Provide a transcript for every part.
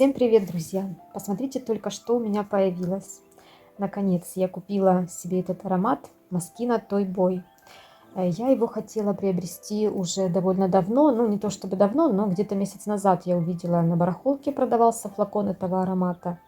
Всем привет, друзья! Посмотрите, только что у меня появилось. Наконец, я купила себе этот аромат Moschino Toy Boy. Я его хотела приобрести уже довольно давно, ну не то чтобы давно, но где-то месяц назад я увидела на барахолке продавался флакон этого аромата.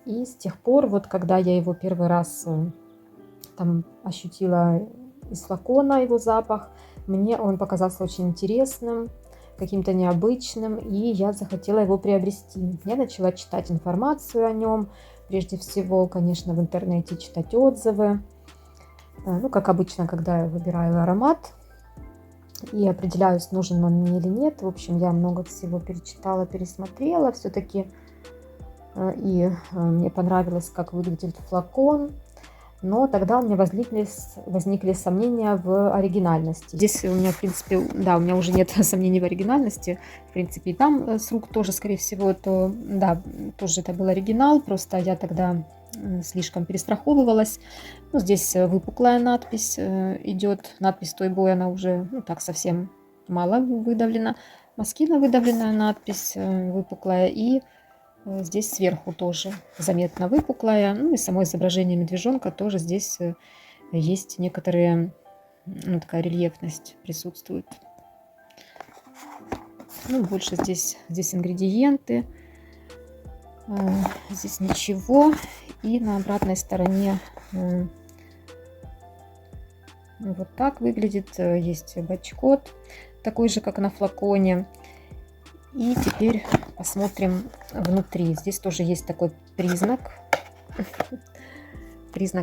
И с тех пор, вот когда я его первый раз там ощутила из флакона его запах, мне он показался очень интересным, каким-то необычным, и я захотела его приобрести. Я начала читать информацию о нем, прежде всего, конечно, в интернете читать отзывы. Ну, как обычно, когда я выбираю аромат и определяюсь, нужен он мне или нет. В общем, я много всего перечитала, пересмотрела все-таки. И мне понравилось, как выглядит флакон. Но тогда у меня возникли сомнения в оригинальности. Здесь у меня, в принципе, да, у меня уже нет сомнений в оригинальности. В принципе, и там с рук тоже, скорее всего, то, да, тоже это был оригинал. Просто я тогда слишком перестраховывалась. Ну, здесь выпуклая надпись идет. Надпись Toy Boy, она уже, ну, так совсем мало выдавлена. Moschino выдавленная надпись выпуклая. И здесь сверху тоже заметно выпуклая. Ну и само изображение медвежонка тоже здесь есть некоторые, ну, такая рельефность присутствует. Ну, больше здесь ингредиенты. Здесь ничего. И на обратной стороне вот так выглядит. Есть бачкод, такой же, как на флаконе. И теперь посмотрим внутри. Здесь тоже есть такой признак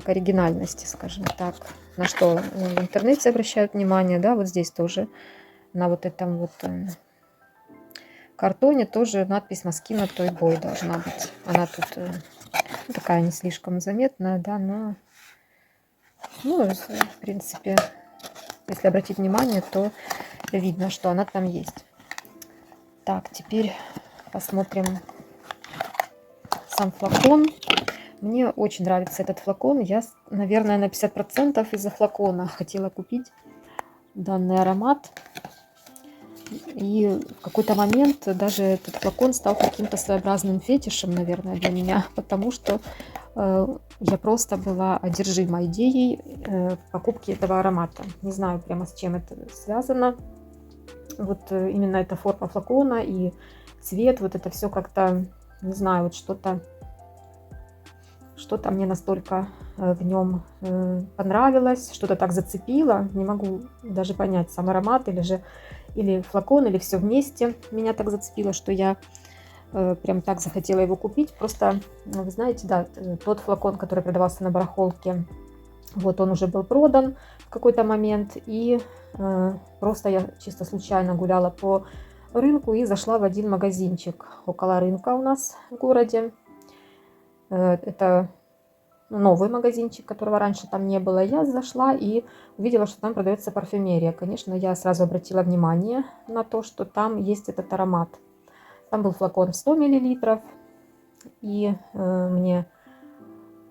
оригинальности, скажем так. На что в интернете обращают внимание, да, вот здесь тоже на вот этом вот картоне тоже надпись Moschino Toy Boy должна быть. Она тут такая не слишком заметная, да, но, ну, в принципе, если обратить внимание, то видно, что она там есть. Так, теперь посмотрим сам флакон. Мне очень нравится этот флакон. Я, наверное, на 50% из-за флакона хотела купить данный аромат. И в какой-то момент даже этот флакон стал каким-то своеобразным фетишем, наверное, для меня. Потому что я просто была одержима идеей покупки этого аромата. Не знаю прямо с чем это связано. Вот именно эта форма флакона и цвет, вот это все как-то, не знаю, вот что-то мне настолько в нем понравилось, что-то так зацепило. Не могу даже понять, сам аромат или флакон, или все вместе меня так зацепило, что я прям так захотела его купить. Просто, вы знаете, да, тот флакон, который продавался на барахолке, вот он уже был продан в какой-то момент, и просто я чисто случайно гуляла по рынку и зашла в один магазинчик около рынка у нас в городе. Это новый магазинчик, которого раньше там не было. Я зашла и увидела, что там продается парфюмерия. Конечно, я сразу обратила внимание на то, что там есть этот аромат. Там был флакон в 100 мл, и мне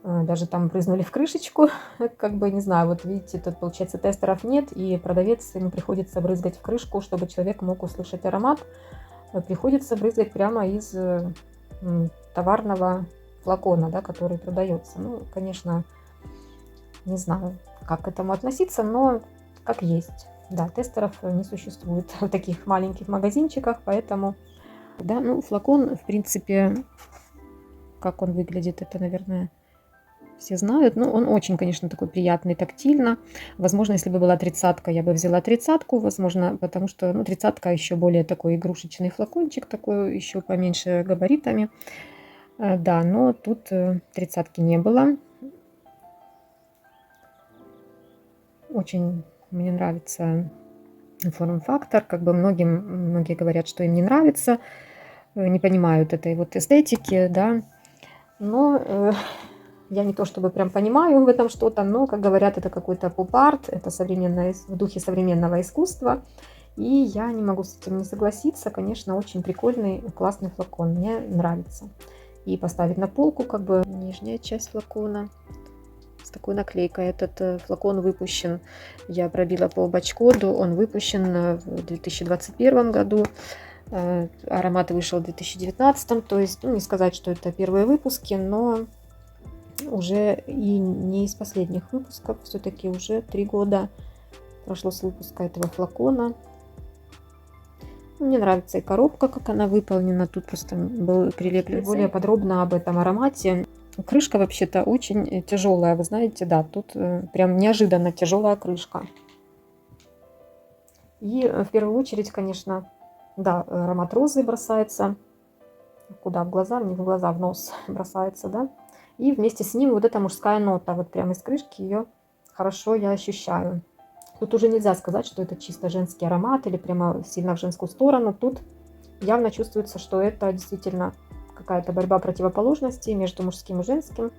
даже там брызнули в крышечку, как бы, не знаю, вот видите, тут, получается, тестеров нет, и продавец, ему приходится брызгать в крышку, чтобы человек мог услышать аромат. Приходится брызгать прямо из товарного флакона, да, который продается. Ну, конечно, не знаю, как к этому относиться, но как есть. Да, тестеров не существует в таких маленьких магазинчиках, поэтому, да, ну, флакон, в принципе, как он выглядит, это, наверное, все знают. Ну, он очень, конечно, такой приятный тактильно. Возможно, если бы была 30-ка, я бы взяла 30-ку, возможно, потому что, ну, 30-ка еще более такой игрушечный флакончик, такой еще поменьше габаритами. Да, но тут 30-ки не было. Очень мне нравится форм-фактор. Как бы многие говорят, что им не нравится, не понимают этой вот эстетики, да. Но я не то чтобы прям понимаю в этом что-то, но, как говорят, это какой-то поп-арт, это в духе современного искусства. И я не могу с этим не согласиться. Конечно, очень прикольный, классный флакон. Мне нравится. И поставить на полку, как бы, нижняя часть флакона с такой наклейкой. Этот флакон выпущен, я пробила по бачкоду, он выпущен в 2021 году. Аромат вышел в 2019, то есть, ну, не сказать, что это первые выпуски, но уже и не из последних выпусков. Все-таки уже 3 года прошло с выпуска этого флакона. Мне нравится и коробка, как она выполнена. Тут просто был прилеплен более подробно об этом аромате. Крышка вообще-то очень тяжелая, вы знаете, да, тут прям неожиданно тяжелая крышка. И в первую очередь, конечно, да, аромат розы бросается. Куда? В глаза? Не в глаза, в нос бросается, да. И вместе с ним вот эта мужская нота. Вот прямо из крышки ее хорошо я ощущаю. Тут уже нельзя сказать, что это чисто женский аромат или прямо сильно в женскую сторону. Тут явно чувствуется, что это действительно какая-то борьба противоположностей между мужским и женским.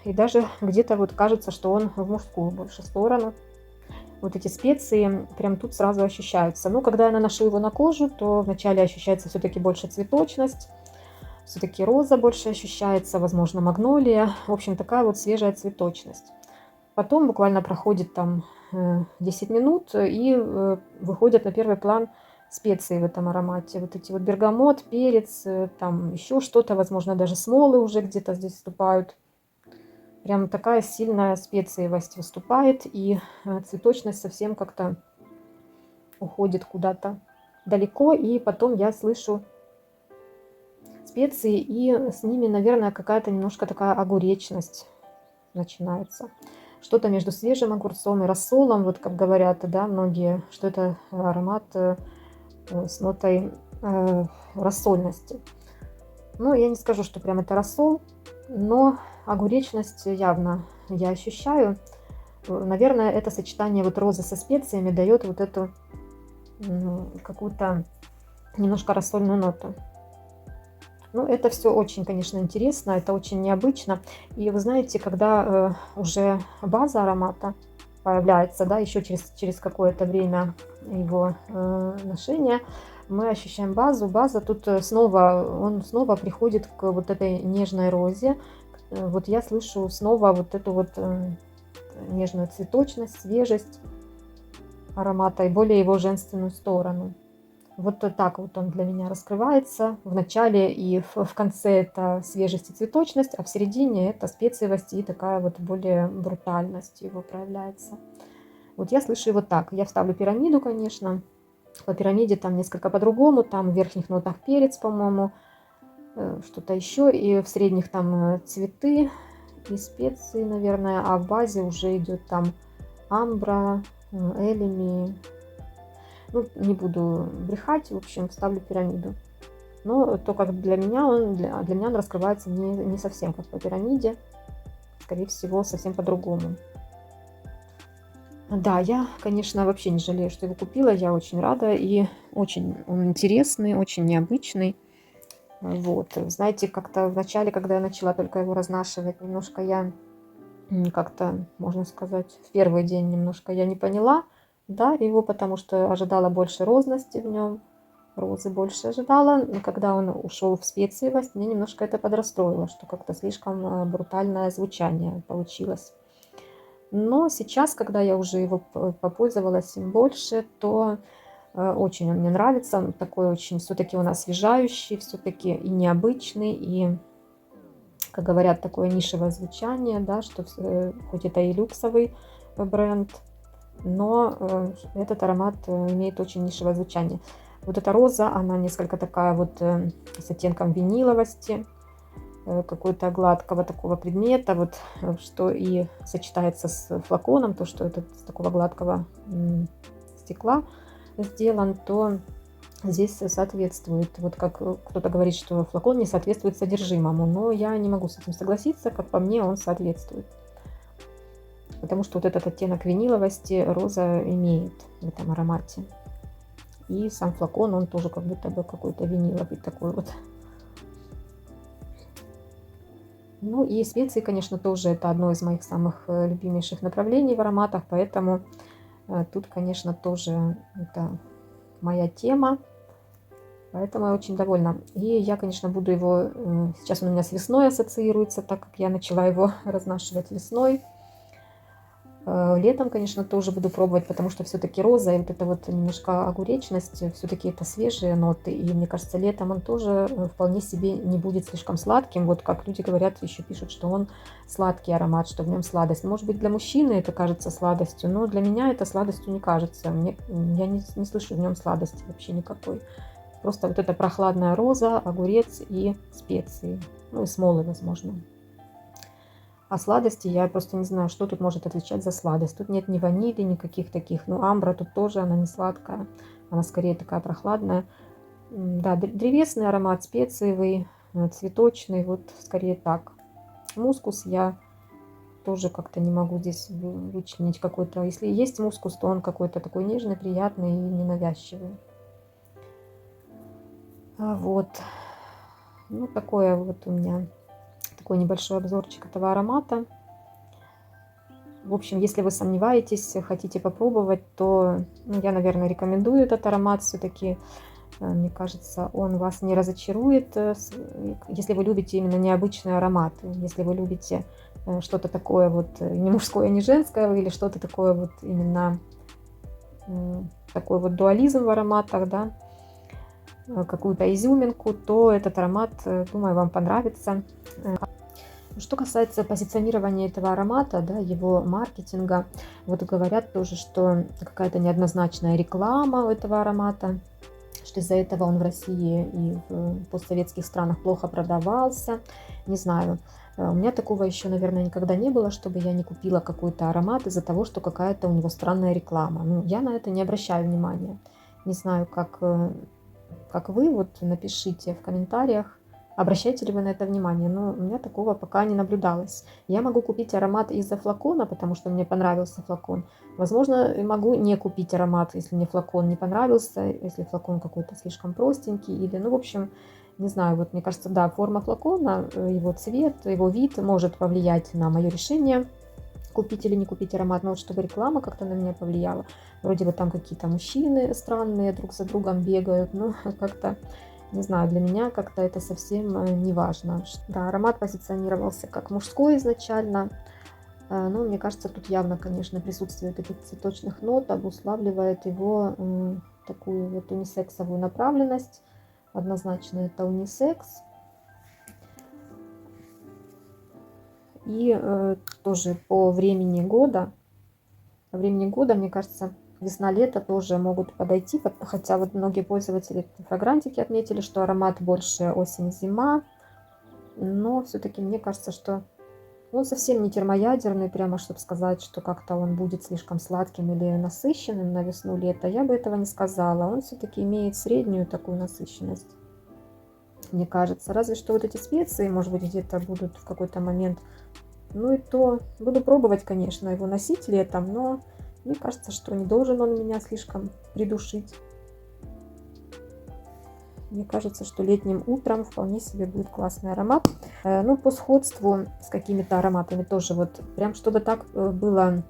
И даже где-то вот кажется, что он в мужскую больше сторону. Вот эти специи прям тут сразу ощущаются. Но когда я наношу его на кожу, то вначале ощущается все-таки больше цветочность, все-таки роза больше ощущается, возможно, магнолия. В общем, такая вот свежая цветочность. Потом буквально проходит там 10 минут и выходят на первый план специи в этом аромате. Вот эти вот бергамот, перец, там еще что-то, возможно, даже смолы уже где-то здесь вступают. Прям такая сильная специевость выступает, и цветочность совсем как-то уходит куда-то далеко. И потом я слышу специи, и с ними, наверное, какая-то немножко такая огуречность начинается. Что-то между свежим огурцом и рассолом, вот как говорят, да, многие, что это аромат с нотой рассольности. Ну, я не скажу, что прям это рассол, но огуречность явно я ощущаю. Наверное, это сочетание вот розы со специями дает вот эту какую-то немножко рассольную ноту. Ну, это все очень, конечно, интересно, это очень необычно. И вы знаете, когда уже база аромата появляется, да, еще через какое-то время его ношения, мы ощущаем базу. База тут снова, он снова приходит к вот этой нежной розе. Вот я слышу снова вот эту вот нежную цветочность, свежесть аромата и более его женственную сторону. Вот так вот он для меня раскрывается. В начале и в конце это свежесть и цветочность, а в середине это специевость и такая вот более брутальность его проявляется. Вот я слышу его так. Я вставлю пирамиду, конечно. По пирамиде там несколько по-другому. Там в верхних нотах перец, по-моему, что-то еще. И в средних там цветы и специи, наверное. А в базе уже идет там амбра, элеми. Ну, не буду брехать, в общем, ставлю пирамиду. Но то, как для меня он раскрывается не совсем как по пирамиде. Скорее всего, совсем по-другому. Да, я, конечно, вообще не жалею, что его купила. Я очень рада. И очень он интересный, очень необычный. Вот. Знаете, как-то в начале, когда я начала только его разнашивать, немножко я как-то, можно сказать, в первый день немножко я не поняла, да, его, потому что ожидала больше розности в нем, розы больше ожидала. Но когда он ушел в специевость, мне немножко это подрастроило, что как-то слишком брутальное звучание получилось. Но сейчас, когда я уже его попользовалась им больше, то очень он мне нравится. Он такой очень все-таки он освежающий, все-таки и необычный, и, как говорят, такое нишевое звучание, да, что хоть это и люксовый бренд, но этот аромат имеет очень нишевое звучание. Вот эта роза, она несколько такая вот с оттенком виниловости, какой-то гладкого такого предмета, вот что и сочетается с флаконом, то, что это с такого гладкого стекла сделан, то здесь соответствует. Вот как кто-то говорит, что флакон не соответствует содержимому, но я не могу с этим согласиться, как по мне он соответствует. Потому что вот этот оттенок виниловости роза имеет в этом аромате. И сам флакон, он тоже как будто бы какой-то виниловый такой вот. Ну и специи, конечно, тоже это одно из моих самых любимейших направлений в ароматах, поэтому тут, конечно, тоже это моя тема, поэтому я очень довольна. И я, конечно, буду его, сейчас он у меня с весной ассоциируется, так как я начала его разнашивать весной. Летом, конечно, тоже буду пробовать, потому что все-таки роза и вот эта вот немножко огуречность, все-таки это свежие ноты. И мне кажется, летом он тоже вполне себе не будет слишком сладким. Вот как люди говорят, еще пишут, что он сладкий аромат, что в нем сладость. Может быть, для мужчины это кажется сладостью, но для меня это сладостью не кажется. Я не слышу в нем сладости вообще никакой. Просто вот эта прохладная роза, огурец и специи. Ну и смолы, возможно. А сладости я просто не знаю, что тут может отвечать за сладость. Тут нет ни ванили, никаких таких. Ну, амбра тут тоже, она не сладкая. Она скорее такая прохладная. Да, древесный аромат, специевый, цветочный. Вот скорее так. Мускус я тоже как-то не могу здесь вычленить какой-то. Если есть мускус, то он какой-то такой нежный, приятный и ненавязчивый. Вот. Ну, такое вот у меня. Такой небольшой обзорчик этого аромата. В общем, если вы сомневаетесь, хотите попробовать, то я, наверное, рекомендую этот аромат. Все-таки, мне кажется, он вас не разочарует, если вы любите именно необычные ароматы. Если вы любите что-то такое вот не мужское, не женское, или что-то такое вот именно такой вот дуализм в ароматах, да, какую-то изюминку, то этот аромат, думаю, вам понравится. Что касается позиционирования этого аромата, да, его маркетинга, вот говорят тоже, что какая-то неоднозначная реклама этого аромата, что из-за этого он в России и в постсоветских странах плохо продавался. Не знаю, у меня такого еще, наверное, никогда не было, чтобы я не купила какой-то аромат из-за того, что какая-то у него странная реклама. Ну, я на это не обращаю внимания. Не знаю, как вы, вот напишите в комментариях, обращаете ли вы на это внимание. Но у меня такого пока не наблюдалось. Я могу купить аромат из-за флакона, потому что мне понравился флакон. Возможно, могу не купить аромат, если мне флакон не понравился, если флакон какой-то слишком простенький. Или, ну, в общем, не знаю, вот мне кажется, да, форма флакона, его цвет, его вид может повлиять на мое решение, купить или не купить аромат. Но вот чтобы реклама как-то на меня повлияла. Вроде бы там какие-то мужчины странные друг за другом бегают, но как-то, не знаю, для меня как-то это совсем не важно. Да, аромат позиционировался как мужской изначально, но мне кажется, тут явно, конечно, присутствие этих цветочных нот обуславливает его такую вот унисексовую направленность. Однозначно это унисекс. И тоже по времени года, мне кажется, весна-лето тоже могут подойти, хотя вот многие пользователи фрагрантики отметили, что аромат больше осень-зима, но все-таки мне кажется, что он совсем не термоядерный, прямо чтобы сказать, что как-то он будет слишком сладким или насыщенным на весну-лето, я бы этого не сказала. Он все-таки имеет среднюю такую насыщенность, мне кажется. Разве что вот эти специи, может быть, где-то будут в какой-то момент. Ну и то буду пробовать, конечно, его носить летом, но мне кажется, что не должен он меня слишком придушить. Мне кажется, что летним утром вполне себе будет классный аромат. Ну, по сходству с какими-то ароматами тоже вот прям, чтобы так было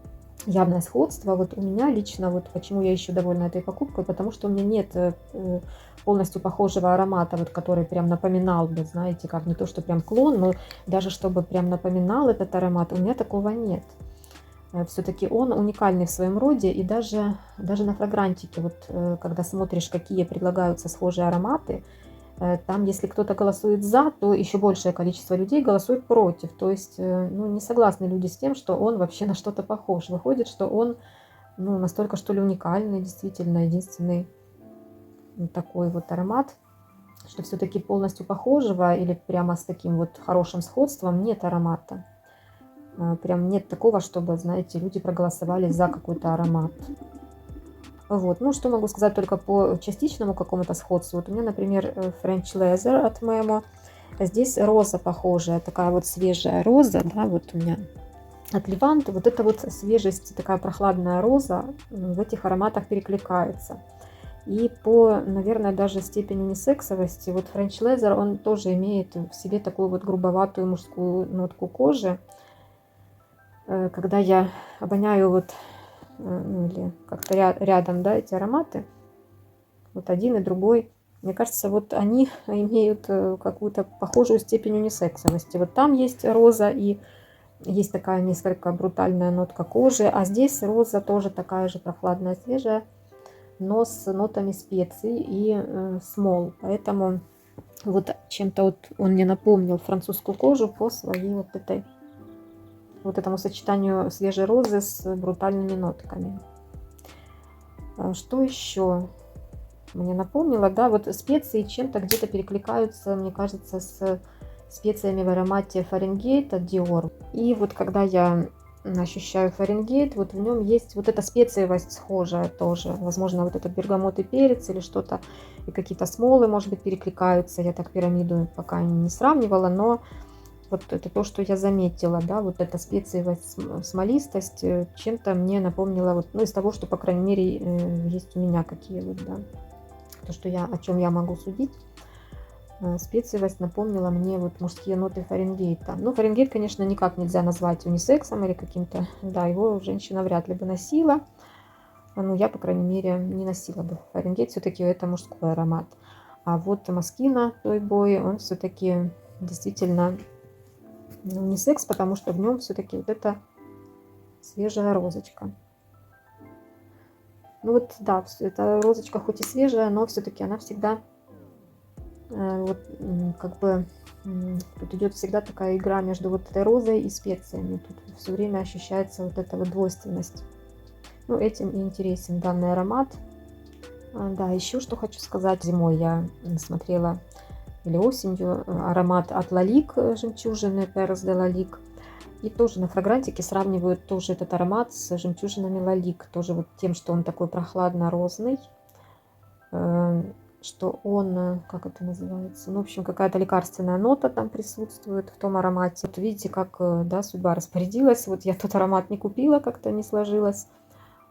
явное сходство. Вот у меня лично, вот почему я еще довольна этой покупкой, потому что у меня нет полностью похожего аромата, вот который прям напоминал бы, знаете, как не то, что прям клон, но даже чтобы прям напоминал этот аромат, у меня такого нет. Все-таки он уникальный в своем роде, и даже на фрагрантике, вот когда смотришь, какие предлагаются схожие ароматы, там, если кто-то голосует за, то еще большее количество людей голосует против. То есть, ну, не согласны люди с тем, что он вообще на что-то похож. Выходит, что он, ну, настолько, что ли, уникальный, действительно, единственный такой вот аромат, что все-таки полностью похожего или прямо с таким вот хорошим сходством нет аромата. Прям нет такого, чтобы, знаете, люди проголосовали за какой-то аромат. Вот, ну, что могу сказать только по частичному какому-то сходству. Вот у меня, например, French Leather от Memo. Здесь роза похожая, такая вот свежая роза, да, вот у меня от Леванты. Вот эта вот свежесть, такая прохладная роза в этих ароматах перекликается. И по, наверное, даже степени унисексовости, вот French Leather, он тоже имеет в себе такую вот грубоватую мужскую нотку кожи. Когда я обоняю вот, ну, или как-то рядом, да, эти ароматы, вот один и другой, мне кажется, вот они имеют какую-то похожую степень унисексовости. Вот там есть роза и есть такая несколько брутальная нотка кожи, а здесь роза тоже такая же прохладная, свежая, но с нотами специй и смол. Поэтому вот чем-то вот он мне напомнил французскую кожу по своей вот этому сочетанию свежей розы с брутальными нотками. Что еще мне напомнило? Да, вот специи чем-то где-то перекликаются, мне кажется, с специями в аромате Фаренгейт от Dior. И вот когда я ощущаю Фаренгейт, вот в нем есть вот эта специевость схожая тоже. Возможно, вот этот бергамот и перец или что-то, и какие-то смолы, может быть, перекликаются. Я так пирамиду пока не сравнивала, но вот это то, что я заметила, да, вот эта специевость, смолистость чем-то мне напомнила, вот, ну, из того, что, по крайней мере, есть у меня какие вот, да, то, что о чем я могу судить. Специевость напомнила мне вот мужские ноты Фаренгейта. Ну, Фаренгейт, конечно, никак нельзя назвать унисексом или каким-то, да, его женщина вряд ли бы носила. Ну, я, по крайней мере, не носила бы Фаренгейт, все-таки это мужской аромат. А вот Москино Той Бой, он все-таки действительно унисекс, потому что в нем все-таки вот эта свежая розочка. Ну вот, да, эта розочка хоть и свежая, но все-таки она всегда вот как бы тут идет всегда такая игра между вот этой розой и специями. Тут все время ощущается вот эта вот двойственность. Ну, этим и интересен данный аромат. Да, еще что хочу сказать. Зимой я смотрела, или осенью, аромат от Лалик, жемчужины, Перс де Лалик. И тоже на фрагрантике сравнивают тоже этот аромат с жемчужинами Лалик. Тоже вот тем, что он такой прохладно-розный. Что он, как это называется, ну, в общем, какая-то лекарственная нота там присутствует в том аромате. Вот видите, как, да, судьба распорядилась. Вот я тот аромат не купила, как-то не сложилось.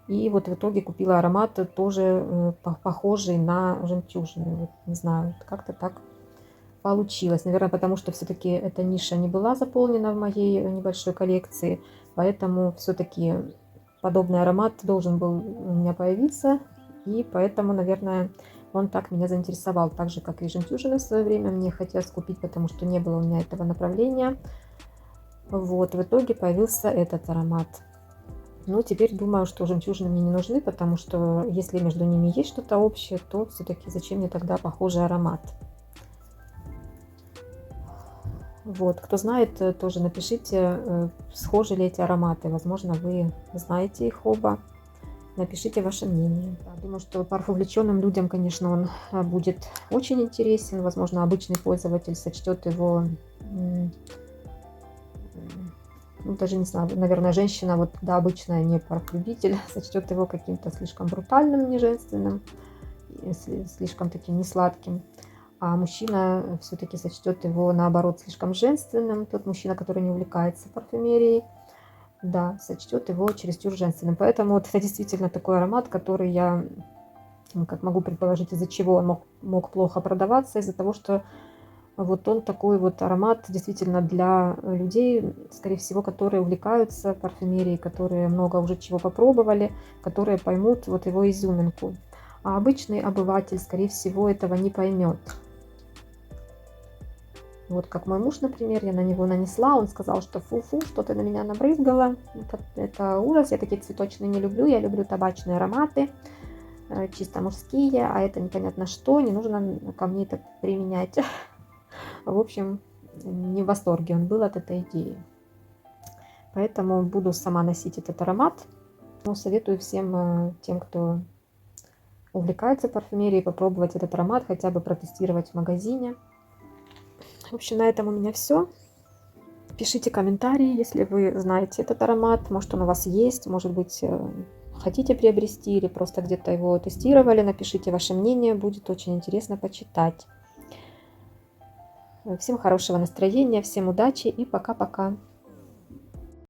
И вот в итоге купила аромат тоже похожий на жемчужины. Вот, не знаю, как-то так получилось. Наверное, потому что все-таки эта ниша не была заполнена в моей небольшой коллекции. Поэтому все-таки подобный аромат должен был у меня появиться. И поэтому, наверное, он так меня заинтересовал. Так же, как и жемчужины в свое время мне хотелось купить, потому что не было у меня этого направления. Вот, в итоге появился этот аромат. Ну, теперь думаю, что жемчужины мне не нужны, потому что если между ними есть что-то общее, то все-таки зачем мне тогда похожий аромат? Вот, кто знает, тоже напишите, схожи ли эти ароматы. Возможно, вы знаете их оба. Напишите ваше мнение. Думаю, что парфувлеченным людям, конечно, он будет очень интересен. Возможно, обычный пользователь сочтет его, ну, даже не знаю, наверное, женщина, вот, да, обычная не парфлюбитель, сочтет его каким-то слишком брутальным, неженственным, слишком таким несладким. А мужчина все-таки сочтет его, наоборот, слишком женственным. Тот мужчина, который не увлекается парфюмерией, да, сочтет его чересчур женственным. Поэтому вот это действительно такой аромат, который я, как могу предположить, из-за чего он мог плохо продаваться, из-за того, что вот он такой вот аромат действительно для людей, скорее всего, которые увлекаются парфюмерией, которые много уже чего попробовали, которые поймут вот его изюминку. А обычный обыватель, скорее всего, этого не поймет. Вот как мой муж, например, я на него нанесла, он сказал, что фу-фу, что ты на меня набрызгала, это ужас, я такие цветочные не люблю, я люблю табачные ароматы, чисто мужские, а это непонятно что, не нужно ко мне это применять. В общем, не в восторге он был от этой идеи. Поэтому буду сама носить этот аромат, но советую всем тем, кто увлекается парфюмерией, попробовать этот аромат, хотя бы протестировать в магазине. В общем, на этом у меня все. Пишите комментарии, если вы знаете этот аромат. Может, он у вас есть, может быть, хотите приобрести или просто где-то его тестировали. Напишите ваше мнение, будет очень интересно почитать. Всем хорошего настроения, всем удачи и пока-пока.